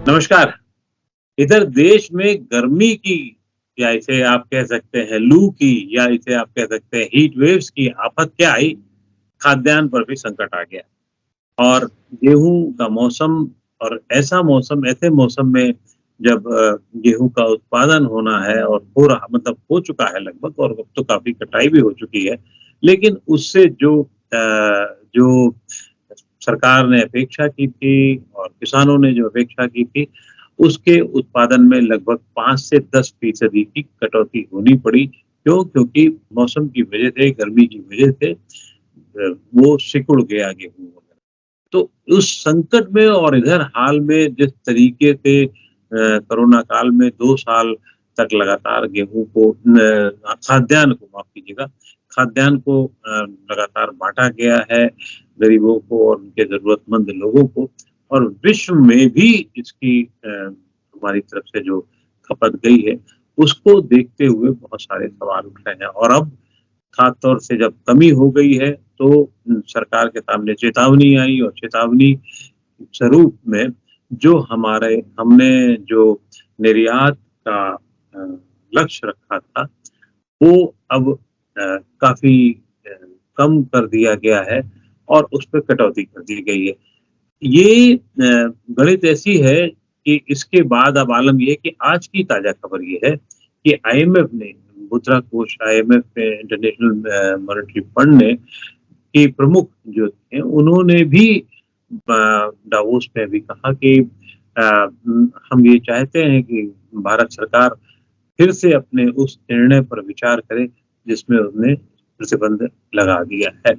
नमस्कार। इधर देश में गर्मी की या इसे आप कह सकते हैं लू की या इसे आप कह सकते हैं हीट वेव्स की आफत क्या आई, खाद्यान्न पर भी संकट आ गया। और गेहूँ का मौसम और ऐसे मौसम में जब गेहूँ का उत्पादन होना है और हो रहा मतलब हो चुका है लगभग और अब तो काफ़ी कटाई भी हो चुकी है। लेकिन उससे जो सरकार ने अपेक्षा की थी और किसानों ने जो अपेक्षा की थी, उसके उत्पादन में लगभग 5 से 10% की कटौती होनी पड़ी। क्यों? क्योंकि मौसम की वजह से, गर्मी की वजह से वो सिकुड़ गया गेहूँ वगैरह। तो उस संकट में और इधर हाल में जिस तरीके से कोरोना काल में 2 साल तक लगातार गेहूँ को खाद्यान्न को माफ़ कीजिएगा, खाद्यान्न को लगातार बाँटा गया है गरीबों को और उनके ज़रूरतमंद लोगों को और विश्व में भी इसकी हमारी तरफ से जो खपत गई है, उसको देखते हुए बहुत सारे सवाल उठ रहे हैं और अब खास तौर से जब कमी हो गई है, तो सरकार के सामने चेतावनी आई और चेतावनी स्वरूप में हमने जो निर्यात का अ, लक्ष्य रखा था, वो अब काफ़ी अ, कम कर दिया गया है और उसपे कटौती कर दी गई है। ये गणित ऐसी है कि इसके बाद अब आलम ये है कि आज की ताज़ा खबर ये है कि आईएमएफ ने मुद्रा कोष आईएमएफ ने इंटरनेशनल मॉनेटरी फंड ने के प्रमुख जो थे उन्होंने भी दावोस में भी कहा कि हम ये चाहते हैं कि भारत सरकार फिर से अपने उस निर्णय पर विचार करे जिसमें उसने प्रतिबंध लगा दिया है।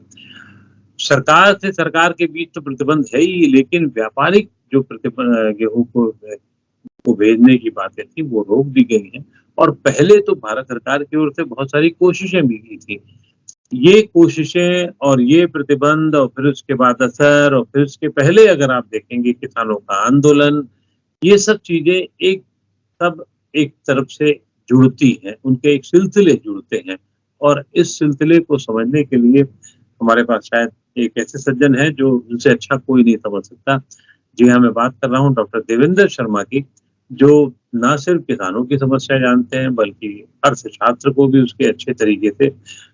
सरकार से सरकार के बीच तो प्रतिबंध है ही, लेकिन व्यापारिक जो गेहूँ को भेजने की बातें थी, वो रोक दी गई हैं और पहले तो भारत सरकार की ओर से बहुत सारी कोशिशें भी की थी। ये कोशिशें और ये प्रतिबंध और फिर उसके बाद असर और फिर उसके पहले अगर आप देखेंगे किसानों का आंदोलन, ये सब एक तरफ से जुड़ती हैं, उनके एक सिलसिले जुड़ते हैं और इस सिलसिले को समझने के लिए हमारे पास शायद एक ऐसे सज्जन हैं जो उनसे अच्छा कोई नहीं समझ सकता। जी हाँ, मैं बात कर रहा हूँ डॉक्टर देवेंद्र शर्मा की, जो ना सिर्फ किसानों की समस्या जानते हैं बल्कि अर्थशास्त्र को भी उसके अच्छे तरीके से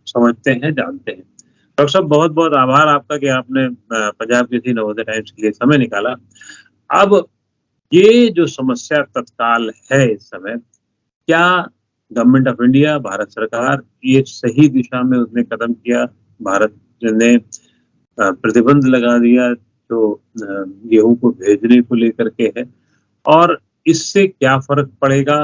समझते हैं, जानते हैं। डॉक्टर साहब बहुत-बहुत आभार आपका कि आपने पंजाब केसरी नवोदय टाइम्स के लिए समय निकाला। अब ये जो समस्या तत्काल है इस समय, क्या गवर्नमेंट ऑफ इंडिया, भारत सरकार ये सही दिशा में उसने कदम किया? भारत ने प्रतिबंध लगा दिया जो गेहूँ को भेजने को लेकर के है और इससे क्या फ़र्क पड़ेगा?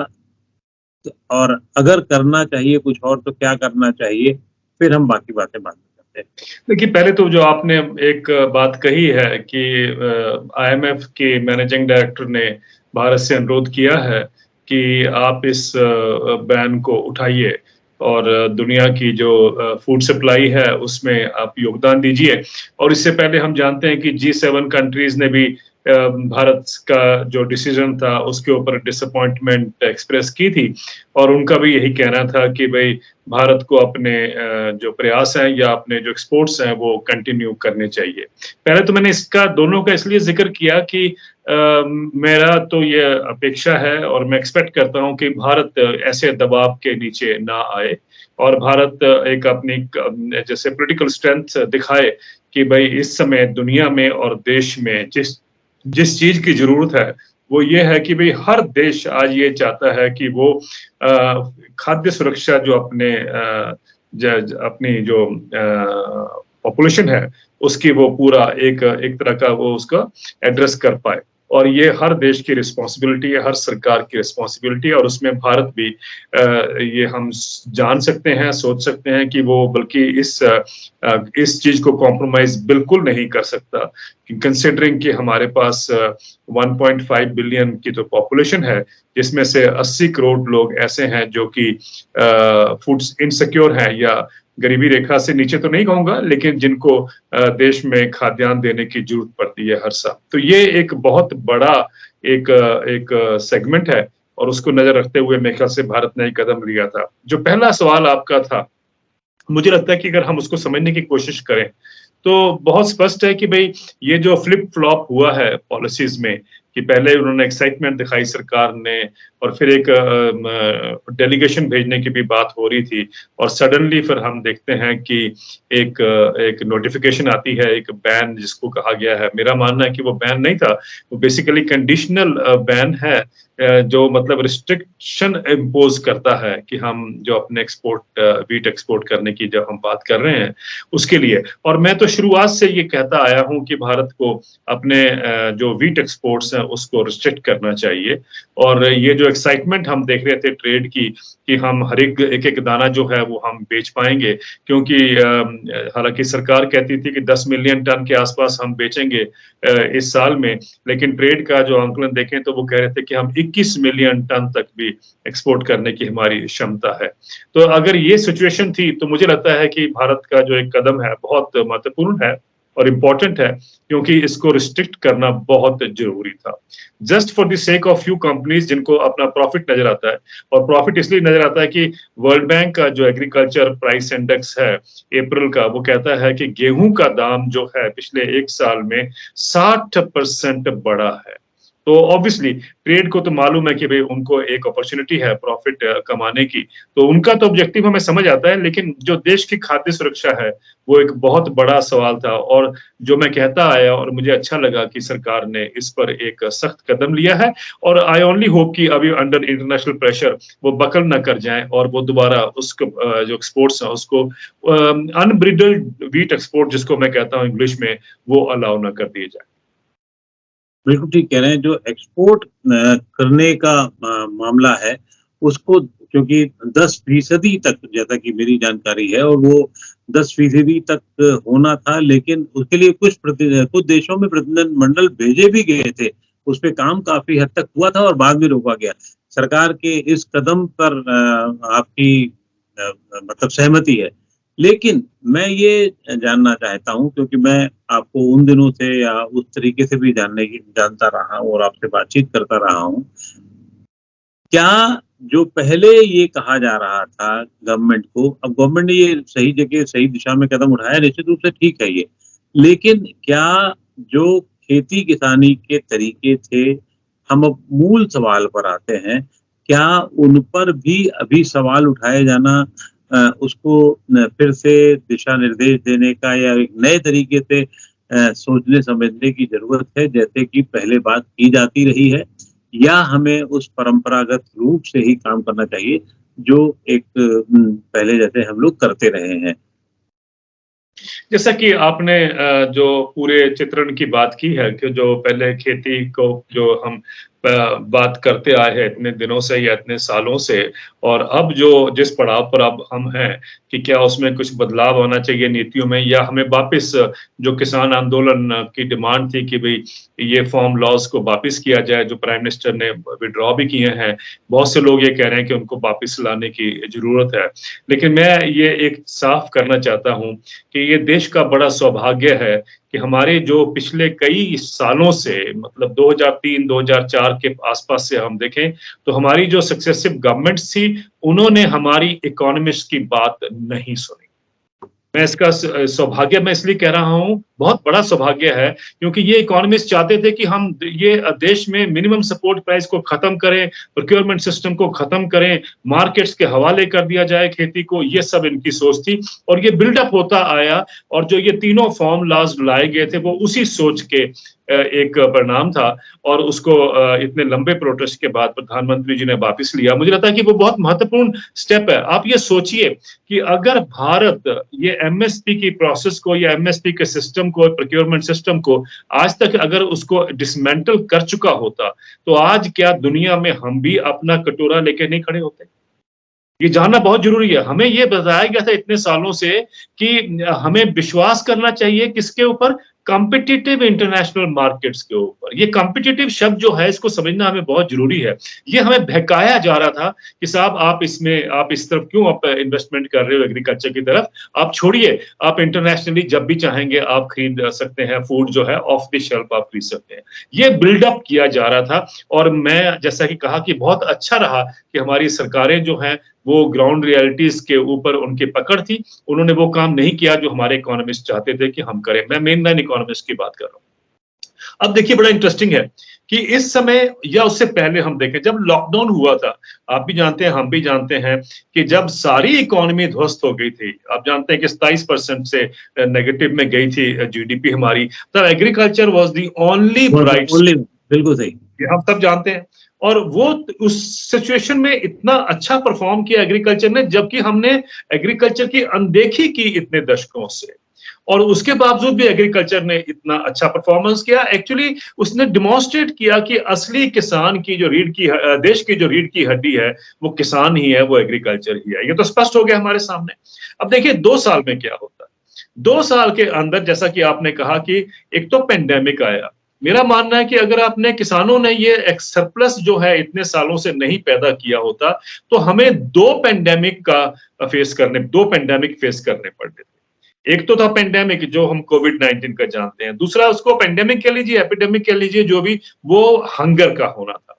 और अगर करना चाहिए कुछ और तो क्या करना चाहिए? फिर हम बाकी बातें बाद में करते हैं। देखिए, पहले तो जो आपने एक बात कही है कि आईएमएफ के मैनेजिंग डायरेक्टर ने भारत से अनुरोध किया है कि आप इस बैन को उठाइए और दुनिया की जो फूड सप्लाई है उसमें आप योगदान दीजिए। और इससे पहले हम जानते हैं कि जी7 कंट्रीज़ ने भी भारत का जो डिसीजन था उसके ऊपर डिसअपॉइंटमेंट एक्सप्रेस की थी और उनका भी यही कहना था कि भई भारत को अपने जो प्रयास हैं या अपने जो एक्सपोर्ट्स हैं वो कंटिन्यू करने चाहिए। पहले तो मैंने इसका दोनों का इसलिए ज़िक्र किया कि मेरा तो ये अपेक्षा है और मैं एक्सपेक्ट करता हूँ कि भारत ऐसे दबाव के नीचे ना आए और भारत एक अपनी जैसे पॉलिटिकल स्ट्रेंथ दिखाए कि भई इस समय दुनिया में और देश में जिस चीज़ की ज़रूरत है, वो ये है कि भई हर देश आज ये चाहता है कि वो खाद्य सुरक्षा जो अपनी जो पॉपुलेशन है, उसकी वो पूरा एक तरह का वो उसका एड्रेस कर पाए। और ये हर देश की रिस्पॉन्सिबिलिटी है, हर सरकार की रिस्पॉन्सिबिलिटी है और उसमें भारत भी ये हम जान सकते हैं, सोच सकते हैं कि वो बल्कि इस चीज़ को कॉम्प्रोमाइज़ बिल्कुल नहीं कर सकता। कंसिडरिंग कि हमारे पास 1.5 बिलियन की तो पॉपुलेशन है, जिसमें से 80 करोड़ लोग ऐसे हैं जो कि फूड इनसिक्योर हैं या गरीबी रेखा से नीचे तो नहीं कहूँगा, लेकिन जिनको देश में खाद्यान्न देने की ज़रूरत पड़ती है हर साल। तो ये एक बहुत बड़ा एक सेगमेंट है और उसको नज़र रखते हुए मेरे ख्याल से भारत ने एक कदम लिया था। जो पहला सवाल आपका था, मुझे लगता है कि अगर हम उसको समझने की कोशिश करें, तो बहुत स्पष्ट है कि भई ये जो फ्लिप-फ्लॉप हुआ है पॉलिसीज़ में, कि पहले उन्होंने एक्साइटमेंट दिखाई सरकार ने और फिर एक डेलीगेशन भेजने की भी बात हो रही थी और सडनली फिर हम देखते हैं कि एक नोटिफिकेशन आती है, एक बैन जिसको कहा गया है। मेरा मानना है कि वो बैन नहीं था, वो बेसिकली कंडीशनल बैन है, जो मतलब रिस्ट्रिक्शन इम्पोज करता है कि हम जो अपने वीट एक्सपोर्ट करने की जब हम बात कर रहे हैं उसके लिए। और मैं तो शुरुआत से ये कहता आया हूं कि भारत को अपने जो वीट एक्सपोर्ट्स हैं उसको रिस्ट्रिक्ट करना चाहिए। और ये जो एक्साइटमेंट हम देख रहे थे ट्रेड की कि हम हर एक दाना जो है वो हम बेच पाएंगे, क्योंकि हालांकि सरकार कहती थी कि 10 मिलियन टन के आसपास हम बेचेंगे इस साल में, लेकिन ट्रेड का जो आंकलन देखें तो वो कह रहे थे कि हम 21 मिलियन टन तक भी एक्सपोर्ट करने की हमारी क्षमता है। तो अगर ये सिचुएशन थी तो मुझे लगता है कि भारत का जो एक कदम है बहुत महत्वपूर्ण है और इम्पोर्टेंट है, क्योंकि इसको रिस्ट्रिक्ट करना बहुत जरूरी था। Just for the sake of few companies जिनको अपना प्रॉफिट नजर आता है, और प्रॉफिट इसलिए नजर आता है कि वर्ल्ड बैंक का जो एग्रीकल्चर प्राइस इंडेक्स है अप्रैल का, वो कहता है कि गेहूं का दाम जो है पिछले एक साल में 60% बढ़ा है। तो ऑब्वियसली ट्रेड को तो मालूम है कि भाई उनको एक अपॉर्चुनिटी है प्रॉफिट कमाने की, तो उनका तो ऑब्जेक्टिव हमें समझ आता है, लेकिन जो देश की खाद्य सुरक्षा है वो एक बहुत बड़ा सवाल था। और जो मैं कहता आया और मुझे अच्छा लगा कि सरकार ने इस पर एक सख्त कदम लिया है, और आई ओनली होप कि अभी अंडर इंटरनेशनल प्रेशर वो बकल न कर जाएं और वो दोबारा उसको जो एक्सपोर्ट्स है उसको अनब्रिडल्ड वीट एक्सपोर्ट जिसको मैं कहता हूँ इंग्लिश में, वो अलाउ न कर दिए जाए। बिल्कुल ठीक कह रहे हैं। जो एक्सपोर्ट करने का मामला है उसको, क्योंकि 10% तक जैसा कि मेरी जानकारी है, और वो 10% तक होना था, लेकिन उसके लिए कुछ देशों में प्रतिनिधिमंडल भेजे भी गए थे। उस पे काम काफी हद तक हुआ था और बाद में रोका गया। सरकार के इस कदम पर आपकी मतलब सहमति है, लेकिन मैं ये जानना चाहता हूँ, क्योंकि मैं आपको उन दिनों से या उस तरीके से भी जानता रहा हूँ और आपसे बातचीत करता रहा हूँ। क्या जो पहले ये कहा जा रहा था गवर्नमेंट को, अब गवर्नमेंट ने ये सही जगह सही दिशा में कदम उठाया, निश्चित रूप से ठीक है ये, लेकिन क्या जो खेती किसानी के तरीके थे, हम अब मूल सवाल पर आते हैं, क्या उन पर भी अभी सवाल उठाए जाना, उसको फिर से दिशा निर्देश देने का या एक नए तरीके से सोचने समझने की जरूरत है, जैसे कि पहले बात की जाती रही है, या हमें उस परंपरागत रूप से ही काम करना चाहिए जो एक पहले जैसे हम लोग करते रहे हैं? जैसा कि आपने जो पूरे चित्रण की बात की है कि जो पहले खेती को जो हम बात करते आए हैं इतने दिनों से या इतने सालों से, और अब जो जिस पड़ाव पर अब हम हैं कि क्या उसमें कुछ बदलाव होना चाहिए नीतियों में, या हमें वापस जो किसान आंदोलन की डिमांड थी कि भाई ये फार्म लॉज को वापस किया जाए जो प्राइम मिनिस्टर ने विड्रॉ भी किए हैं, बहुत से लोग ये कह रहे हैं कि उनको वापस लाने की जरूरत है। लेकिन मैं ये एक साफ करना चाहता हूं कि ये देश का बड़ा सौभाग्य है कि हमारे जो पिछले कई सालों से, मतलब 2003-2004 के आसपास से हम देखें तो हमारी जो सक्सेसिव गवर्नमेंट्स थी उन्होंने हमारी इकोनॉमिस्ट की बात नहीं सुनी। मैं इसका सौभाग्य मैं इसलिए कह रहा हूं, बहुत बड़ा सौभाग्य है, क्योंकि ये इकोनॉमिस्ट चाहते थे कि हम ये देश में मिनिमम सपोर्ट प्राइस को खत्म करें, प्रोक्योरमेंट सिस्टम को खत्म करें, मार्केट्स के हवाले कर दिया जाए खेती को, ये सब इनकी सोच थी। और ये बिल्डअप होता आया, और जो ये तीनों फार्म लॉज लाए गए थे वो उसी सोच के एक परिणाम था, और उसको इतने लंबे प्रोटेस्ट के बाद प्रधानमंत्री जी ने वापस लिया। मुझे लगता है कि वो बहुत महत्वपूर्ण स्टेप है। आप ये सोचिए कि अगर भारत ये एमएसपी की प्रोसेस को या एमएसपी के सिस्टम को, प्रोक्योरमेंट सिस्टम को आज तक अगर उसको डिसमेंटल कर चुका होता, तो आज क्या दुनिया में हम भी अपना कटोरा लेके नहीं खड़े होते? ये जानना बहुत जरूरी है। हमें ये बताया गया था इतने सालों से कि हमें विश्वास करना चाहिए किसके ऊपर, कॉम्पिटिटिव इंटरनेशनल मार्केट्स के ऊपर। ये कॉम्पिटिटिव शब्द जो है इसको समझना हमें बहुत जरूरी है। ये हमें बहकाया जा रहा था कि साहब आप इस तरफ क्यों आप इन्वेस्टमेंट कर रहे हो एग्रीकल्चर की तरफ, आप छोड़िए, आप इंटरनेशनली जब भी चाहेंगे आप खरीद सकते हैं, फूड जो है ऑफ द शेल्फ आप खरीद सकते हैं। ये बिल्डअप किया जा रहा था, और मैं जैसा कि कहा कि बहुत अच्छा रहा कि हमारी सरकारें जो हैं वो ग्राउंड रियलिटीज के ऊपर उनकी पकड़ थी, उन्होंने वो काम नहीं किया जो हमारे इकोनॉमिस्ट चाहते थे कि हम करें। मैं मेन लाइन इकोनॉमिस्ट की बात कर रहा हूँ। अब देखिए बड़ा इंटरेस्टिंग है कि इस समय या उससे पहले हम देखें जब लॉकडाउन हुआ था, आप भी जानते हैं, हम भी जानते हैं कि जब सारी इकोनॉमी ध्वस्त हो गई थी, आप जानते हैं कि 27% से नेगेटिव में गई थी जीडीपी हमारी, तब agriculture was the only was the bright, only बिल्कुल सही। ये हम सब जानते हैं। और वो उस सिचुएशन में इतना अच्छा परफॉर्म किया एग्रीकल्चर ने, जबकि हमने एग्रीकल्चर की अनदेखी की इतने दशकों से, और उसके बावजूद भी एग्रीकल्चर ने इतना अच्छा परफॉर्मेंस किया। एक्चुअली उसने डिमॉन्स्ट्रेट किया कि असली किसान की जो देश की जो रीढ़ की हड्डी है वो किसान ही है, वो एग्रीकल्चर ही है। ये तो स्पष्ट हो गया हमारे सामने। अब देखिए 2 साल में क्या होता है। 2 साल के अंदर जैसा कि आपने कहा कि एक तो पेंडेमिक आया। मेरा मानना है कि अगर आपने किसानों ने ये एक सरप्लस जो है इतने सालों से नहीं पैदा किया होता, तो हमें 2 पेंडेमिक फेस करने पड़ते थे। एक तो था पेंडेमिक जो हम कोविड-19 का जानते हैं, दूसरा उसको पेंडेमिक कह लीजिए, एपिडेमिक कह लीजिए, जो भी, वो हंगर का होना था।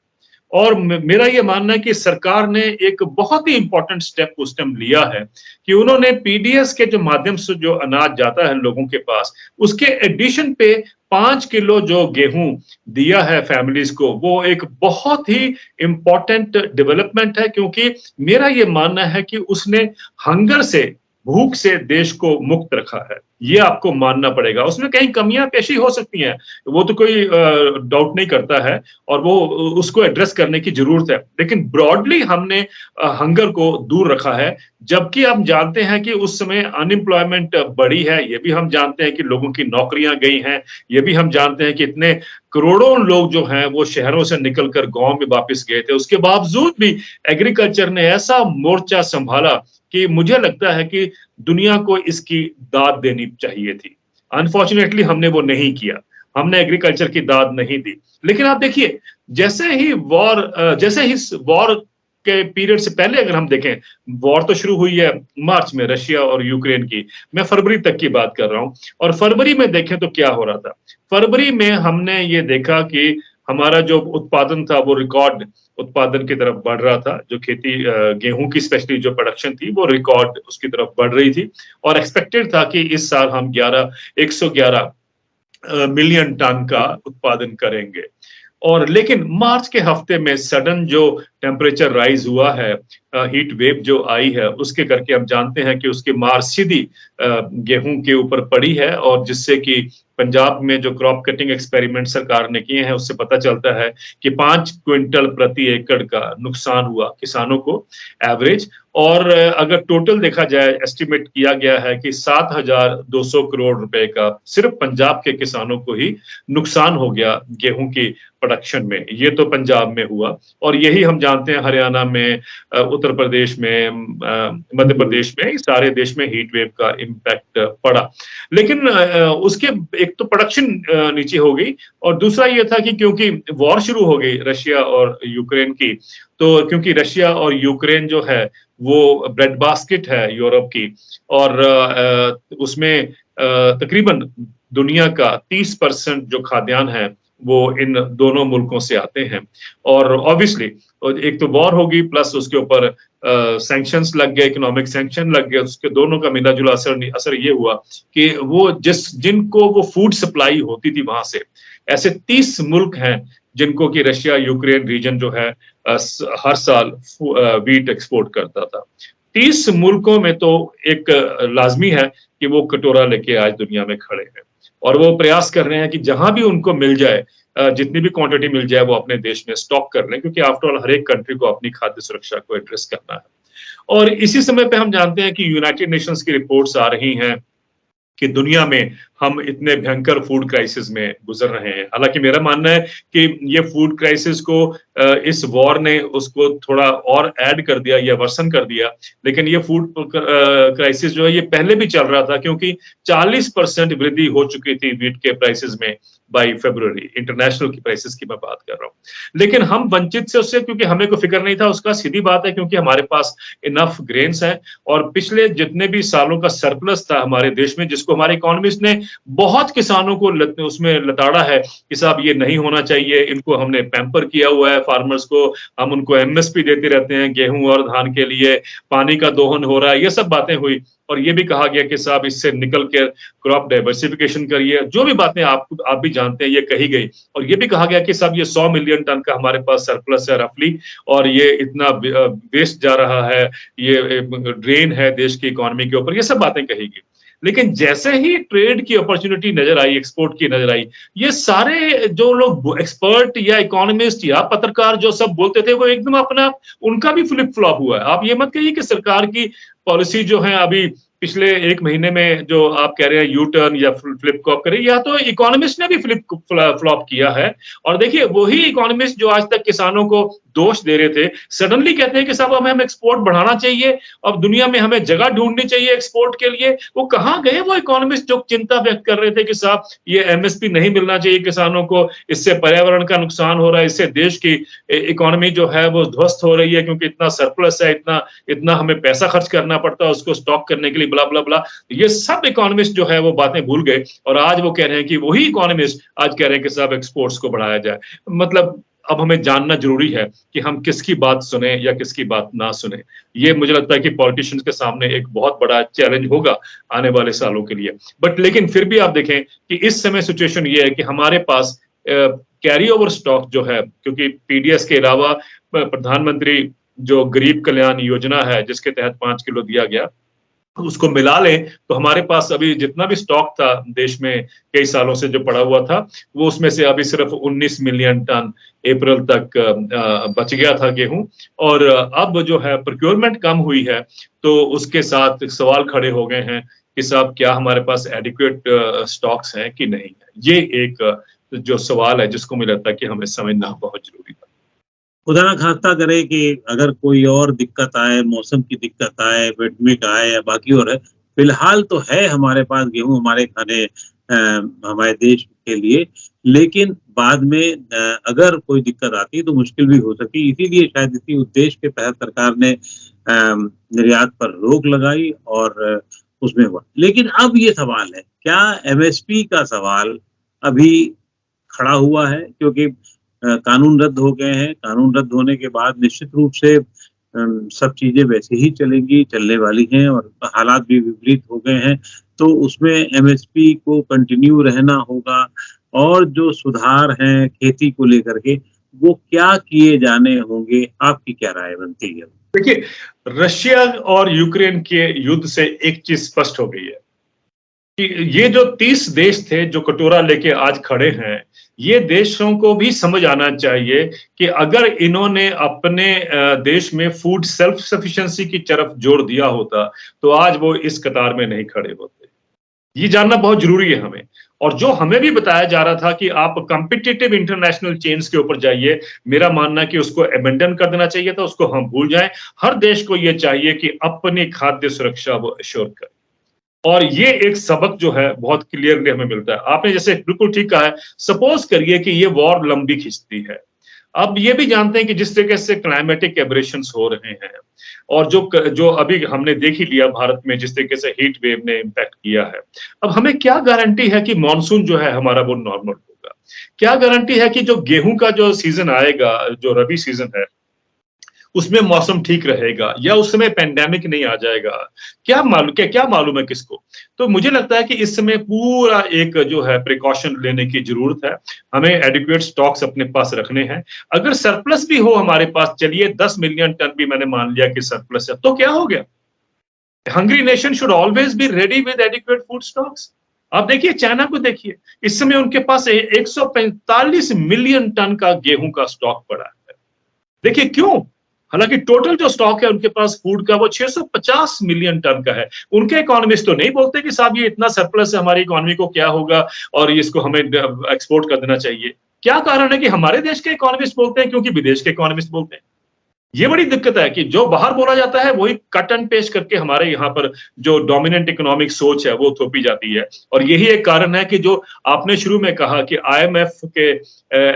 और मेरा ये मानना है कि सरकार ने एक बहुत ही इंपॉर्टेंट स्टेप उस टाइम लिया है कि उन्होंने पीडीएस के जो माध्यम से जो अनाज जाता है लोगों के पास, उसके एडिशन पे 5 किलो जो गेहूं दिया है फैमिलीज को, वो एक बहुत ही इंपॉर्टेंट डेवलपमेंट है, क्योंकि मेरा ये मानना है कि उसने हंगर से, भूख से देश को मुक्त रखा है। ये आपको मानना पड़ेगा। उसमें कहीं कमियां पेशी हो सकती हैं, वो तो कोई डाउट नहीं करता है, और वो उसको एड्रेस करने की जरूरत है, लेकिन ब्रॉडली हमने हंगर को दूर रखा है। जबकि हम जानते हैं कि उस समय अनएम्प्लॉयमेंट बढ़ी है, ये भी हम जानते हैं कि लोगों की नौकरियां गई हैं, ये भी हम जानते हैं कि इतने करोड़ों लोग जो हैं वो शहरों से निकलकर गांव में वापस गए थे। उसके बावजूद भी एग्रीकल्चर ने ऐसा मोर्चा संभाला कि मुझे लगता है कि दुनिया को इसकी दाद देनी चाहिए थी। अनफॉर्चुनेटली हमने वो नहीं किया, हमने एग्रीकल्चर की दाद नहीं दी। लेकिन आप देखिए, जैसे ही वॉर के पीरियड से पहले अगर हम देखें, वॉर तो शुरू हुई है मार्च में रशिया और यूक्रेन की, मैं फरवरी तक की बात कर रहा हूं, और फरवरी में देखें तो क्या हो रहा था। फरवरी में हमने ये देखा कि हमारा जो उत्पादन था वो रिकॉर्ड उत्पादन की तरफ बढ़ रहा था। जो खेती गेहूं की स्पेशली जो प्रोडक्शन थी वो रिकॉर्ड उसकी तरफ बढ़ रही थी, और एक्सपेक्टेड था कि इस साल हम 111 मिलियन टन का उत्पादन करेंगे। और लेकिन मार्च के हफ्ते में सडन जो टेम्परेचर राइज हुआ है, हीट वेव जो आई है, उसके करके हम जानते हैं कि उसकी मार सीधी गेहूं के ऊपर पड़ी है, और जिससे कि पंजाब में जो क्रॉप कटिंग एक्सपेरिमेंट सरकार ने किए हैं उससे पता चलता है कि 5 क्विंटल प्रति एकड़ का नुकसान हुआ किसानों को एवरेज। और अगर टोटल देखा जाए, एस्टिमेट किया गया है कि 7,200 करोड़ रुपए का सिर्फ पंजाब के किसानों को ही नुकसान हो गया गेहूं की प्रोडक्शन में। ये तो पंजाब में हुआ, और यही हम जानते हैं हरियाणा में, उत्तर प्रदेश में, मध्य प्रदेश में, सारे देश में हीट वेव का इम्पैक्ट पड़ा। लेकिन उसके एक तो प्रोडक्शन नीचे हो गई, और दूसरा ये था कि क्योंकि वॉर शुरू हो गई रशिया और यूक्रेन की, तो क्योंकि रशिया और यूक्रेन जो है वो ब्रेड बास्केट है यूरोप की, और उसमें तकरीबन दुनिया का 30% जो खाद्यान्न है वो इन दोनों मुल्कों से आते हैं। और ऑब्वियसली एक तो वॉर होगी, प्लस उसके ऊपर सैंक्शंस लग गए, इकोनॉमिक सैंक्शन लग गए, उसके दोनों का मिला जुला असर ये हुआ कि वो जिनको वो फूड सप्लाई होती थी वहां से, ऐसे 30 मुल्क हैं जिनको कि रशिया यूक्रेन रीजन जो है हर साल वीट एक्सपोर्ट करता था। 30 मुल्कों में तो एक लाजमी है कि वो कटोरा लेके आज दुनिया में खड़े हैं, और वो प्रयास कर रहे हैं कि जहां भी उनको मिल जाए, जितनी भी क्वांटिटी मिल जाए, वो अपने देश में स्टॉक कर लें, क्योंकि आफ्टर ऑल हर एक कंट्री को अपनी खाद्य सुरक्षा को एड्रेस करना है। और इसी समय पे हम जानते हैं कि यूनाइटेड नेशंस की रिपोर्ट्स आ रही हैं कि दुनिया में हम इतने भयंकर फूड क्राइसिस में गुजर रहे हैं। हालांकि मेरा मानना है कि ये फूड क्राइसिस को इस वॉर ने उसको थोड़ा और ऐड कर दिया या वर्सन कर दिया, लेकिन ये फूड क्राइसिस जो है ये पहले भी चल रहा था, क्योंकि 40% वृद्धि हो चुकी थी वीट के प्राइसेस में बाई फरवरी, इंटरनेशनल की प्राइसेस की मैं बात कर रहा हूँ। लेकिन हम वंचित से उससे, क्योंकि हमें कोई फिक्र नहीं था उसका, सीधी बात है, क्योंकि हमारे पास इनफ ग्रेन्स हैं, और पिछले जितने भी सालों का सरप्लस था हमारे देश में, जिसको हमारे इकोनॉमिस्ट ने बहुत किसानों को उसमें लताड़ा है कि साहब ये नहीं होना चाहिए, इनको हमने पैम्पर किया हुआ है फार्मर्स को, हम उनको एमएसपी देते रहते हैं गेहूं और धान के लिए, पानी का दोहन हो रहा है, ये सब बातें हुई। और ये भी कहा गया कि साहब इससे निकल के क्रॉप डाइवर्सिफिकेशन करिए, जो भी बातें आप भी जानते हैं ये कही गई। और ये भी कहा गया कि साहब ये 100 मिलियन टन का हमारे पास सरप्लस है रफली, और ये इतना वेस्ट जा रहा है, ये ड्रेन है देश की इकोनॉमी के ऊपर, ये सब बातें कही गई। लेकिन जैसे ही ट्रेड की अपॉर्चुनिटी नजर आई, एक्सपोर्ट की नजर आई, ये सारे जो लोग एक्सपर्ट या इकोनॉमिस्ट या पत्रकार जो सब बोलते थे वो एकदम अपना उनका भी फ्लिप फ्लॉप हुआ है। आप ये मत कहिए कि सरकार की पॉलिसी जो है अभी पिछले 1 महीने में जो आप कह रहे हैं यू टर्न या फ्लिप फ्लॉप करे, या तो इकोनॉमिस्ट ने भी फ्लिप फ्लॉप किया है। और देखिए वही इकोनॉमिस्ट जो आज तक किसानों को दोष दे रहे थे, सडनली कहते हैं कि साहब हमें एक्सपोर्ट बढ़ाना चाहिए, अब दुनिया में हमें जगह ढूंढनी चाहिए एक्सपोर्ट के लिए। वो कहां गए वो इकोनॉमिस्ट जो चिंता व्यक्त कर रहे थे कि साहब ये एमएसपी नहीं मिलना चाहिए किसानों को, इससे पर्यावरण का नुकसान हो रहा है, इससे देश की इकोनॉमी जो है वो ध्वस्त हो रही है, क्योंकि इतना सरप्लस है, इतना हमें पैसा खर्च करना पड़ता है उसको स्टॉक करने के लिए, ब्ला ब्ला ब्ला। ये सब इकोनॉमिस्ट जो है वो बातें भूल गए, और आज वो कह रहे हैं कि वही इकोनॉमिस्ट आज कह रहे हैं कि साहब एक्सपोर्ट्स को बढ़ाया जाए। मतलब अब हमें जानना जरूरी है कि हम किसकी बात सुने या किसकी बात ना सुने। ये मुझे लगता है कि पॉलिटिशियंस के सामने एक बहुत बड़ा चैलेंज होगा आने वाले सालों के लिए। बट लेकिन फिर भी आप देखें कि इस समय सिचुएशन ये है कि हमारे पास कैरी ओवर स्टॉक जो है, क्योंकि पीडीएस के अलावा प्रधानमंत्री जो गरीब कल्याण योजना है जिसके तहत 5 किलो दिया गया, उसको मिला लें तो हमारे पास अभी जितना भी स्टॉक था देश में कई सालों से जो पड़ा हुआ था, वो उसमें से अभी सिर्फ 19 मिलियन टन अप्रैल तक बच गया था गेहूं। और अब जो है प्रोक्योरमेंट कम हुई है, तो उसके साथ सवाल खड़े हो गए हैं कि साहब क्या हमारे पास एडिक्वेट स्टॉक्स हैं कि नहीं है। ये एक जो सवाल है जिसको मुझे लगता है कि हमें समझना बहुत जरूरी है। खुदा ना खास्ता करे कि अगर कोई और दिक्कत आए, मौसम की दिक्कत आए, पेंडेमिक आए या बाकी और है, फिलहाल तो है हमारे पास गेहूं हमारे खाने हमारे देश के लिए, लेकिन बाद में अगर कोई दिक्कत आती है तो मुश्किल भी हो सकती है। इसीलिए शायद इसी उद्देश्य के तहत सरकार ने निर्यात पर रोक लगाई और उसमें हुआ। लेकिन अब ये सवाल है, क्या एमएसपी का सवाल अभी खड़ा हुआ है? क्योंकि कानून रद्द हो गए हैं, कानून रद्द होने के बाद निश्चित रूप से सब चीजें वैसे ही चलेंगी, चलने वाली हैं, और हालात भी विपरीत हो गए हैं, तो उसमें एमएसपी को कंटिन्यू रहना होगा। और जो सुधार हैं खेती को लेकर के, वो क्या किए जाने होंगे? आपकी क्या राय बनती है? देखिए, रशिया और यूक्रेन के युद्ध से एक चीज स्पष्ट हो गई है कि ये जो 30 देश थे जो कटोरा लेके आज खड़े हैं, ये देशों को भी समझ आना चाहिए कि अगर इन्होंने अपने देश में फूड सेल्फ सफिशिएंसी की तरफ जोर दिया होता तो आज वो इस कतार में नहीं खड़े होते। ये जानना बहुत जरूरी है हमें। और जो हमें भी बताया जा रहा था कि आप कॉम्पिटिटिव इंटरनेशनल चेन्स के ऊपर जाइए, मेरा मानना है कि उसको अबेंडन कर देना चाहिए था, उसको हम भूल जाएं। हर देश को यह चाहिए कि अपनी खाद्य सुरक्षा वो अश्योर करे। और ये एक सबक जो है बहुत क्लियरली हमें मिलता है। आपने जैसे बिल्कुल ठीक कहा है, सपोज करिए कि ये वॉर लंबी खिंचती है। अब ये भी जानते हैं कि जिस तरीके से क्लाइमेटिक एब्रेशंस हो रहे हैं, और जो अभी हमने देख ही लिया भारत में जिस तरीके से हीट वेव ने इम्पैक्ट किया है, अब हमें क्या गारंटी है कि मॉनसून जो है हमारा वो नॉर्मल होगा? क्या गारंटी है कि जो गेहूं का जो सीजन आएगा, जो रबी सीजन है, उसमें मौसम ठीक रहेगा, या उस समय पेंडेमिक नहीं आ जाएगा? क्या मालूम है किसको? तो मुझे लगता है कि इस समय पूरा एक जो है प्रिकॉशन लेने की जरूरत है। हमें एडिक्वेट स्टॉक्स अपने पास रखने हैं। अगर सरप्लस भी हो हमारे पास, चलिए 10 मिलियन टन भी मैंने मान लिया कि सरप्लस है, तो क्या हो गया? Hungry nation should always be ready with adequate food stocks. आप देखिए चाइना को देखिए, इस समय उनके पास 145 मिलियन टन का गेहूं का स्टॉक पड़ा है। देखिए क्यों? हालांकि टोटल जो स्टॉक है उनके पास फूड का वो 650 मिलियन टन का है। उनके इकोनॉमिस्ट तो नहीं बोलते कि साहब ये इतना सरप्लस है, हमारी इकोनॉमी को क्या होगा और इसको हमें एक्सपोर्ट कर देना चाहिए। क्या कारण है कि हमारे देश के इकोनॉमिस्ट बोलते हैं, क्योंकि विदेश के इकोनॉमिस्ट बोलते हैं? ये बड़ी दिक्कत है कि जो बाहर बोला जाता है वही कट एंड पेस्ट करके हमारे यहाँ पर जो डोमिनेंट इकोनॉमिक सोच है वो थोपी जाती है। और यही एक कारण है कि जो आपने शुरू में कहा कि आईएमएफ के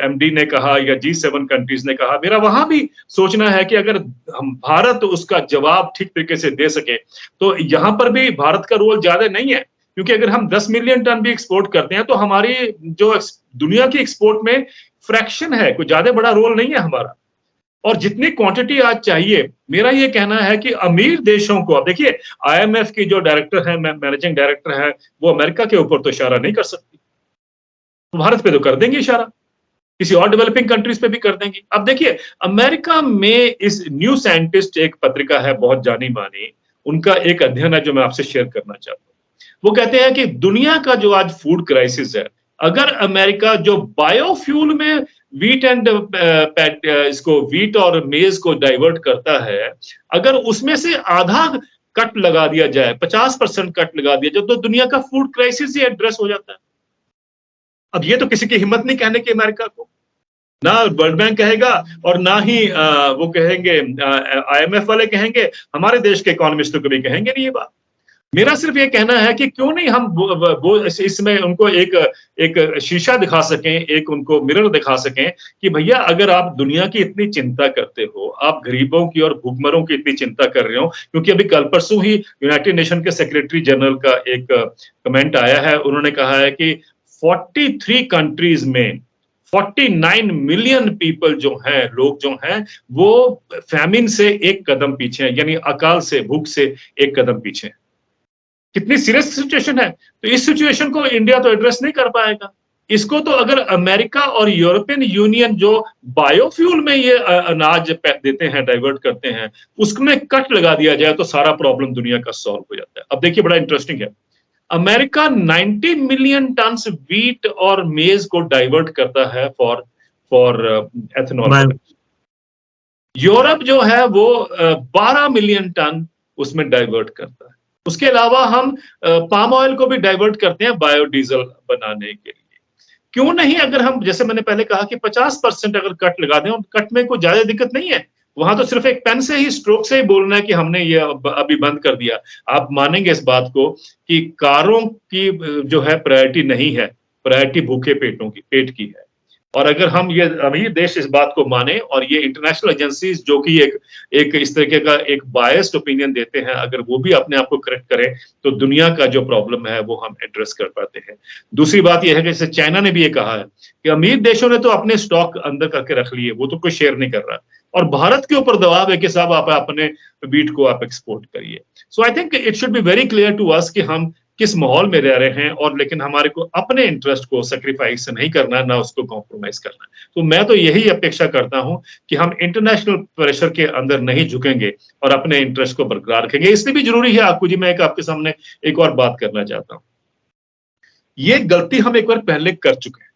एमडी ने कहा या G7 कंट्रीज ने कहा, मेरा वहां भी सोचना है कि अगर हम भारत उसका जवाब ठीक तरीके से दे सके, तो यहाँ पर भी भारत का रोल ज्यादा नहीं है। क्योंकि अगर हम 10 मिलियन टन भी एक्सपोर्ट करते हैं तो हमारी जो दुनिया की एक्सपोर्ट में फ्रैक्शन है, कोई ज्यादा बड़ा रोल नहीं है हमारा। और जितनी क्वांटिटी आज चाहिए, मेरा ये कहना है कि अमीर देशों को, अब देखिए आईएमएफ की जो डायरेक्टर है, मैनेजिंग डायरेक्टर है, वो अमेरिका के ऊपर तो इशारा नहीं कर सकती, भारत पे तो कर देंगे इशारा, किसी और डेवलपिंग कंट्रीज पे भी कर देंगे। अब देखिए अमेरिका में इस न्यू साइंटिस्ट एक पत्रिका है बहुत जानी मानी, उनका एक अध्ययन है जो मैं आपसे शेयर करना चाहता हूँ। वो कहते हैं कि दुनिया का जो आज फूड क्राइसिस है, अगर अमेरिका जो बायोफ्यूल में वीट एंड इसको वीट और मेज को डाइवर्ट करता है, अगर उसमें से आधा कट लगा दिया जाए, 50% कट लगा दिया जाए, तो दुनिया का फूड क्राइसिस ही एड्रेस हो जाता है। अब ये तो किसी की हिम्मत नहीं कहने की अमेरिका को, ना वर्ल्ड बैंक कहेगा और ना ही वो कहेंगे, आईएमएफ वाले कहेंगे, हमारे देश के इकोनॉमिस्टों को भी कहेंगे नहीं ये बात। मेरा सिर्फ ये कहना है कि क्यों नहीं हम इसमें उनको एक शीशा दिखा सकें, एक उनको मिरर दिखा सकें कि भैया अगर आप दुनिया की इतनी चिंता करते हो, आप गरीबों की और भूखमरों की इतनी चिंता कर रहे हो, क्योंकि अभी कल परसों ही यूनाइटेड नेशन के सेक्रेटरी जनरल का एक कमेंट आया है, उन्होंने कहा है कि 43 कंट्रीज में 49 मिलियन पीपल जो हैं, लोग जो हैं, वो फैमिन से एक कदम पीछे हैं, यानी अकाल से, भूख से एक कदम पीछे हैं। कितनी सीरियस सिचुएशन है। तो इस सिचुएशन को इंडिया तो एड्रेस नहीं कर पाएगा। इसको तो अगर अमेरिका और यूरोपियन यूनियन जो बायोफ्यूल में ये अनाज देते हैं, डाइवर्ट करते हैं, उसमें कट लगा दिया जाए तो सारा प्रॉब्लम दुनिया का सॉल्व हो जाता है। अब देखिए बड़ा इंटरेस्टिंग है, अमेरिका 90 मिलियन टन वीट और मेज को डाइवर्ट करता है फॉर एथेनॉल। यूरोप जो है वो 12 मिलियन टन उसमें डाइवर्ट करता है। उसके अलावा हम पाम ऑयल को भी डाइवर्ट करते हैं बायोडीजल बनाने के लिए। क्यों नहीं, अगर हम, जैसे मैंने पहले कहा कि 50% अगर कट लगा दें, कट में कोई ज्यादा दिक्कत नहीं है, वहां तो सिर्फ एक पेन से ही, स्ट्रोक से ही बोलना है कि हमने ये अभी बंद कर दिया। आप मानेंगे इस बात को कि कारों की जो है प्रायोरिटी नहीं है, प्रायोरिटी भूखे पेट की है। और अगर हम ये अमीर देश इस बात को माने और ये इंटरनेशनल एजेंसीज जो कि एक इस तरीके का एक बायस्ड ओपिनियन देते हैं, अगर वो भी अपने आप को करेक्ट करें तो दुनिया का जो प्रॉब्लम है वो हम एड्रेस कर पाते हैं। दूसरी बात यह है कि जैसे चाइना ने भी ये कहा है कि अमीर देशों ने तो अपने स्टॉक अंदर करके रख लिए, वो तो कोई शेयर नहीं कर रहा, और भारत के ऊपर दबाव है कि साहब आप अपने बीट को आप एक्सपोर्ट करिए। So I think it should be very clear to us कि हम किस माहौल में रह रहे हैं, और लेकिन हमारे को अपने इंटरेस्ट को सैक्रिफाइस नहीं करना, ना उसको कॉम्प्रोमाइज करना। तो मैं तो यही अपेक्षा करता हूं कि हम इंटरनेशनल प्रेशर के अंदर नहीं झुकेंगे और अपने इंटरेस्ट को बरकरार रखेंगे। इसलिए भी जरूरी है आपको जी, मैं आपके सामने एक और बात करना चाहता हूं। ये गलती हम एक बार पहले कर चुके हैं।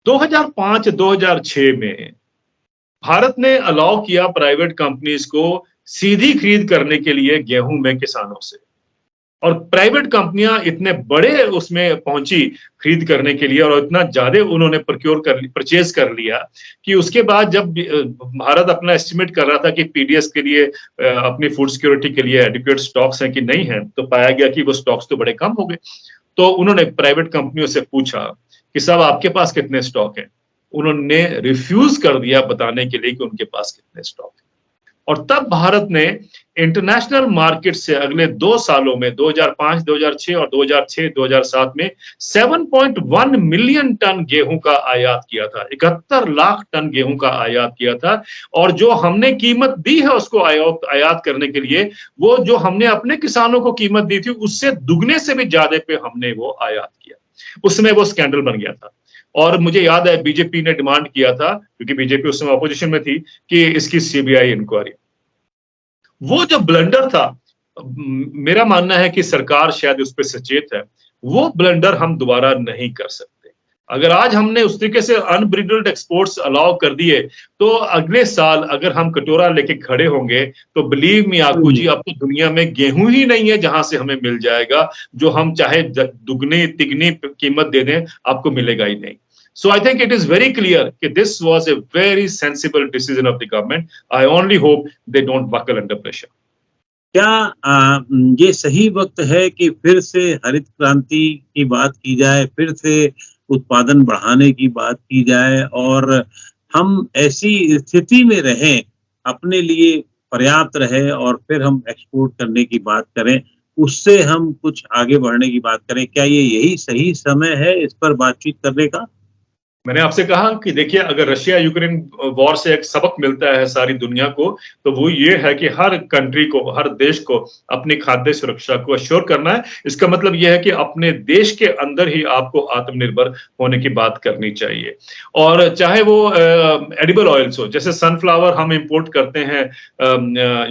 2005-2006 में भारत ने अलाउ किया प्राइवेट कंपनीज को सीधी खरीद करने के लिए गेहूं में किसानों से, और प्राइवेट कंपनियां इतने बड़े उसमें पहुंची खरीद करने के लिए, और इतना ज्यादा उन्होंने परचेज कर लिया कि उसके बाद जब भारत अपना एस्टिमेट कर रहा था कि पीडीएस के लिए, अपनी फूड सिक्योरिटी के लिए एडिक्वेट स्टॉक्स हैं कि नहीं है, तो पाया गया कि वो स्टॉक्स तो बड़े कम हो गए। तो उन्होंने प्राइवेट कंपनियों से पूछा कि साहब आपके पास कितने स्टॉक हैं। उन्होंने रिफ्यूज कर दिया बताने के लिए कि उनके पास कितने स्टॉक हैं। और तब भारत ने इंटरनेशनल मार्केट से अगले 2 सालों में 2005, 2006 और 2006-2007 में 7.1 मिलियन टन गेहूं का आयात किया था, 71 लाख टन गेहूं का आयात किया था। और जो हमने कीमत दी है उसको आयात करने के लिए, वो जो हमने अपने किसानों को कीमत दी थी उससे दुगने से भी ज्यादा पे हमने वो आयात किया। उसमें वो स्कैंडल बन गया था, और मुझे याद है बीजेपी ने डिमांड किया था, क्योंकि बीजेपी उस समय अपोजिशन में थी, कि इसकी सीबीआई इंक्वायरी। वो जो ब्लंडर था, मेरा मानना है कि सरकार शायद उस पर सचेत है, वो ब्लंडर हम दोबारा नहीं कर सकते। अगर आज हमने उस तरीके से अनब्रिडल्ड एक्सपोर्ट्स अलाउ कर दिए, तो अगले साल अगर हम कटोरा लेके खड़े होंगे तो बिलीव मी आपको जी, अब तो दुनिया में गेहूं ही नहीं है जहां से हमें मिल जाएगा, जो हम चाहे दुगनी तिगनी कीमत दे दें आपको मिलेगा ही नहीं। So I think it is very clear that this was a very sensible decision of the government. I only hope they don't buckle under pressure. क्या ये सही वक्त है कि फिर से हरित क्रांति की बात की जाए, फिर से उत्पादन बढ़ाने की बात की जाए, और हम ऐसी स्थिति में रहें, अपने लिए पर्याप्त रहे, और फिर हम एक्सपोर्ट करने की बात करें? उससे हम कुछ आगे बढ़ने की बात करें, क्या ये यही सही समय है इस पर बातचीत करने का? मैंने आपसे कहा कि देखिए अगर रशिया यूक्रेन वॉर से एक सबक मिलता है सारी दुनिया को, तो वो ये है कि हर कंट्री को, हर देश को अपनी खाद्य सुरक्षा को अश्योर करना है। इसका मतलब ये है कि अपने देश के अंदर ही आपको आत्मनिर्भर होने की बात करनी चाहिए। और चाहे वो एडिबल ऑयल्स हो, जैसे सनफ्लावर हम इंपोर्ट करते हैं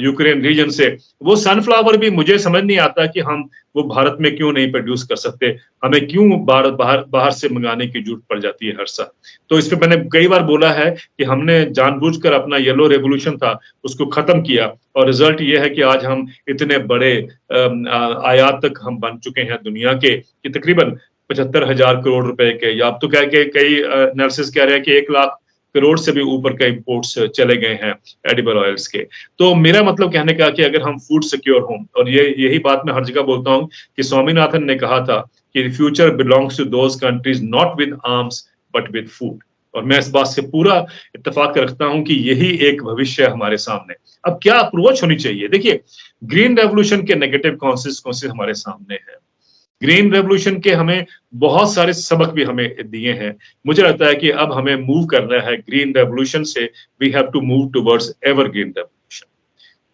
यूक्रेन रीजन से, वो सनफ्लावर भी मुझे समझ नहीं आता कि हम वो भारत में क्यों नहीं प्रोड्यूस कर सकते, हमें क्यों बाहर से मंगाने की जरूरत पड़ जाती है हर साल। तो इस पे मैंने कई बार बोला है कि हमने जानबूझकर अपना येलो रेवोल्यूशन था उसको खत्म किया, और रिजल्ट ये है कि आज हम इतने बड़े आयातक हम बन चुके हैं दुनिया के कि तकरीबन 75,000 करोड़ रुपए के, या अब तो क्या के कई एनालिसिस कह रहे हैं कि 1 लाख करोड़ से भी ऊपर के इंपोर्ट्स चले गए हैं एडिबल ऑयल्स के। तो मेरा मतलब कहने का कि अगर हम फूड सिक्योर हों, और यही बात मैं हर जगह बोलता हूं कि स्वामीनाथन ने कहा था कि future belongs to those countries not with arms but with food, और मैं इस बात से पूरा इत्तेफाक रखता हूं कि यही एक भविष्य है हमारे सामने। अब क्या अप्रोच होनी चाहिए? देखिए, ग्रीन रेवोल्यूशन के नेगेटिव कॉन्सिक्वेंसेस हमारे सामने है। ग्रीन रेवोल्यूशन के हमें बहुत सारे सबक भी हमें दिए हैं। मुझे लगता है कि अब हमें मूव करना है ग्रीन रेवोल्यूशन से, we have to move towards evergreen revolution.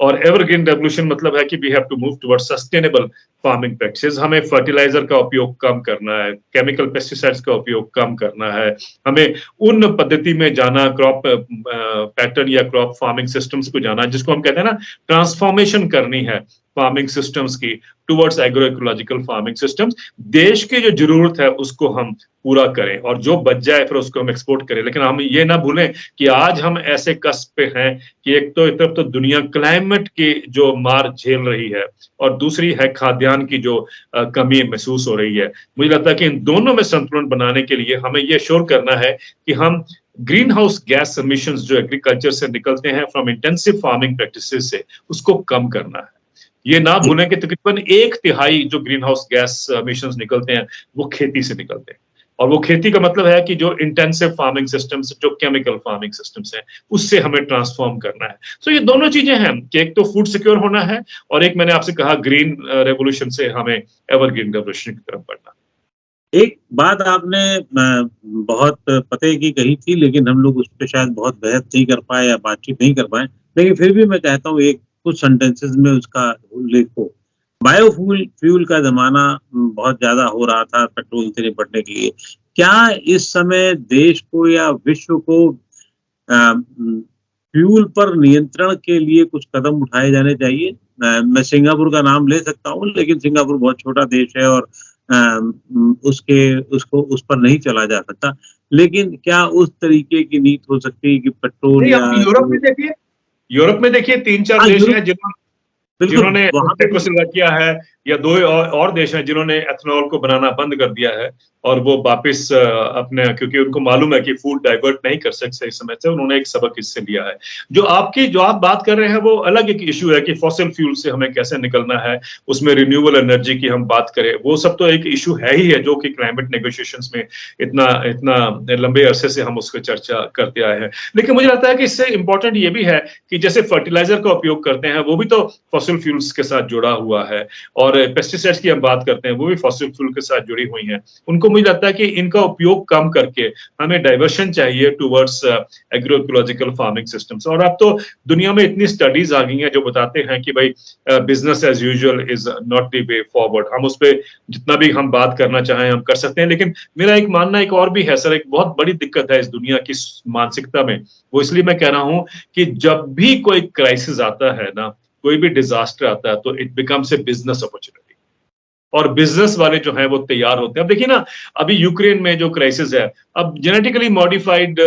और एवरग्रीन रेवोल्यूशन मतलब है कि we have to move towards sustainable farming practices. हमें फर्टिलाइजर का उपयोग कम करना है, केमिकल पेस्टिसाइड्स का उपयोग कम करना है, हमें उन पद्धति में जाना, क्रॉप पैटर्न या क्रॉप फार्मिंग सिस्टम्स को जाना जिसको हम कहते हैं ना, ट्रांसफॉर्मेशन करनी है फार्मिंग सिस्टम्स की towards agro ecological farming systems. देश की जो जरूरत है उसको हम पूरा करें, और जो बच जाए फिर उसको हम एक्सपोर्ट करें। लेकिन हम ये ना भूलें कि आज हम ऐसे कस्ब पे हैं कि एक तो तरफ तो दुनिया क्लाइमेट की जो मार झेल रही है, और दूसरी है खाद्यान्न की जो कमी महसूस हो रही है। मुझे लगता है कि इन दोनों में संतुलन बनाने के लिए हमें ये श्योर करना है कि हम ग्रीन हाउस गैस एमिशंस जो एग्रीकल्चर से निकलते हैं फ्रॉम इंटेंसिव फार्मिंग प्रैक्टिसेस से, उसको कम करना है। ये ना भूलें कि तकरीबन 1/3 जो ग्रीन हाउस गैस एमिशंस निकलते हैं वो खेती से निकलते हैं, और वो खेती का मतलब है कि जो इंटेंसिव फार्मिंग सिस्टम्स, जो केमिकल फार्मिंग सिस्टम्स हैं, उससे हमें ट्रांसफॉर्म करना है। तो ये दोनों चीजें हैं कि एक तो फूड सिक्योर होना है, और एक मैंने आपसे कहा ग्रीन रेवोल्यूशन से हमें एवरग्रीन रेवोल्यूशन की तरफ बढ़ना। एक बात आपने बहुत पते की कही थी, लेकिन हम लोग उस पे शायद बहुत बहस नहीं कर पाए या बातचीत नहीं कर पाए, लेकिन फिर भी मैं चाहता हूँ एक कुछ सेंटेंसेस में उसका उल्लेख हो। बायोफ्यूल फ्यूल का ज़माना बहुत ज़्यादा हो रहा था पेट्रोल से निपटने के लिए। क्या इस समय देश को या विश्व को फ्यूल पर नियंत्रण के लिए कुछ कदम उठाए जाने चाहिए? मैं सिंगापुर का नाम ले सकता हूँ, लेकिन सिंगापुर बहुत छोटा देश है और उसको उस पर नहीं चला जा सकता। लेकिन क्या उस तरीके की नीति हो सकती है कि पेट्रोल नहीं, या आप यूरोप में देखिए 3-4 हाँ, देश यूरोप हैं बिल्कुल, जिन्होंने वहाँ पे भी चेकोस्लोवाकिया है, या 2 और देश हैं जिन्होंने एथेनॉल को बनाना बंद कर दिया है, और वो वापस अपने, क्योंकि उनको मालूम है कि फूड डाइवर्ट नहीं कर सकते इस समय से, उन्होंने एक सबक इससे लिया है। जो आप बात कर रहे हैं वो अलग एक इशू है कि फॉसिल फ्यूल से हमें कैसे निकलना है, उसमें रिन्यूएबल एनर्जी की हम बात करें, वो सब तो एक इशू है ही है, जो कि क्लाइमेट नेगोशिएशंस में इतना इतना लंबे अरसे से हम उसको चर्चा करते आए हैं। लेकिन मुझे लगता है कि इससे इंपॉर्टेंट ये भी है कि जैसे फर्टिलाइजर का उपयोग करते हैं वो भी तो फॉसिल फ्यूल्स के साथ जुड़ा हुआ है, और पेस्टिसाइड्स की हम बात करते हैं वो भी फॉसिल फ्यूल के साथ जुड़ी हुई हैं। उनको मुझे लगता है कि इनका उपयोग कम करके हमें डाइवर्शन चाहिए towards agro ecological farming systems. और अब तो दुनिया में इतनी स्टडीज आ गई हैं जो बताते हैं कि भाई business as usual is not the way forward. हम उस पर जितना भी हम बात करना चाहें हम कर सकते हैं, लेकिन मेरा एक मानना एक और भी है सर, एक बहुत बड़ी दिक्कत है इस दुनिया की मानसिकता में। वो इसलिए मैं कह रहा हूं कि जब भी कोई क्राइसिस आता है ना, कोई भी डिजास्टर आता है, तो it becomes a business opportunity, और बिजनेस वाले जो हैं वो तैयार होते हैं। अब देखिए ना, अभी यूक्रेन में जो क्राइसिस है, अब जेनेटिकली मॉडिफाइड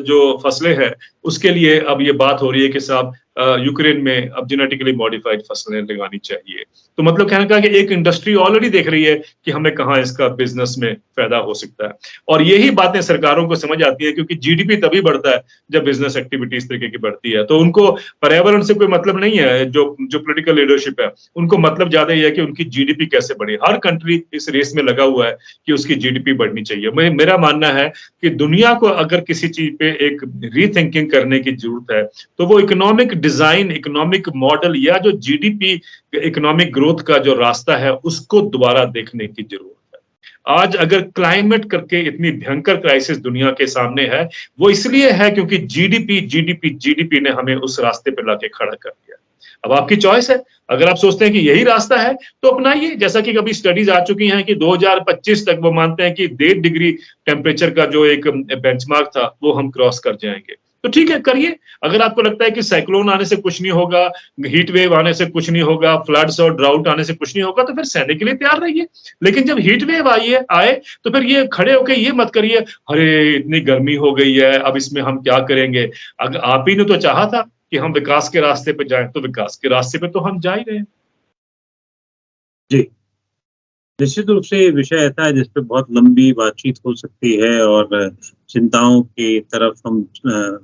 जो फसलें हैं उसके लिए अब ये बात हो रही है कि साहब यूक्रेन में अब जेनेटिकली मॉडिफाइड फसलें लगानी चाहिए। तो मतलब कहने का कि एक इंडस्ट्री ऑलरेडी देख रही है कि हमें कहाँ इसका बिजनेस में फायदा हो सकता है, और यही बातें सरकारों को समझ आती है, क्योंकि जीडीपी तभी बढ़ता है जब बिजनेस एक्टिविटी इस तरीके की बढ़ती है। तो उनको पर्यावरण से कोई मतलब नहीं है, जो पोलिटिकल लीडरशिप है उनको मतलब ज्यादा ये है कि उनकी जीडीपी कैसे बढ़े। हर कंट्री इस रेस में लगा हुआ है कि उसकी जीडीपी बढ़नी चाहिए। मेरा मानना है कि दुनिया को अगर किसी चीज पे एक रीथिंकिंग करने की जरूरत है, तो वो इकोनॉमिक डिजाइन, इकोनॉमिक मॉडल या जो जीडीपी इकोनॉमिक ग्रोथ का जो रास्ता है उसको दोबारा देखने की जरूरत है। आज अगर क्लाइमेट करके इतनी भयंकर क्राइसिस दुनिया के सामने है, वो इसलिए है क्योंकि जीडीपी ने हमें उस रास्ते पे लाके खड़ा कर दिया। अब आपकी चॉइस है, अगर आप सोचते हैं कि यही रास्ता है तो अपनाइए। जैसा कि कभी स्टडीज आ चुकी हैं कि 2025 तक वो मानते हैं कि 1.5 डिग्री टेम्परेचर का जो एक बेंचमार्क था वो हम क्रॉस कर जाएंगे। तो ठीक है, करिए। अगर आपको लगता है कि साइक्लोन आने से कुछ नहीं होगा, हीट वेव आने से कुछ नहीं होगा, फ्लड्स और ड्राउट आने से कुछ नहीं होगा, तो फिर सहने के लिए तैयार रहिए। लेकिन जब हीट वेव आए तो फिर ये खड़े होकर ये मत करिए, अरे इतनी गर्मी हो गई है, अब इसमें हम क्या करेंगे। अगर आप ही ने तो चाहा था कि हम विकास के रास्ते पे जाएं, तो विकास के रास्ते पे तो हम जा ही रहे हैं। जी, निश्चित रूप से ये विषय ऐसा है जिस पे बहुत लंबी बातचीत हो सकती है और चिंताओं की तरफ हम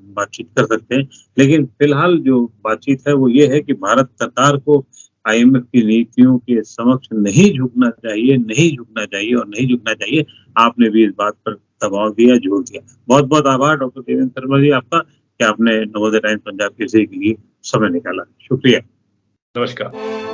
बातचीत कर सकते हैं। लेकिन फिलहाल जो बातचीत है वो ये है कि भारत सरकार को आईएमएफ की नीतियों के समक्ष नहीं झुकना चाहिए, नहीं झुकना चाहिए और नहीं झुकना चाहिए। आपने भी इस बात पर दबाव दिया, जोर दिया। बहुत-बहुत आभार डॉक्टर देवेंद्र शर्मा जी आपका कि आपने नवोदय टाइम्स पंजाब केसरी के लिए समय निकाला। शुक्रिया। नमस्कार।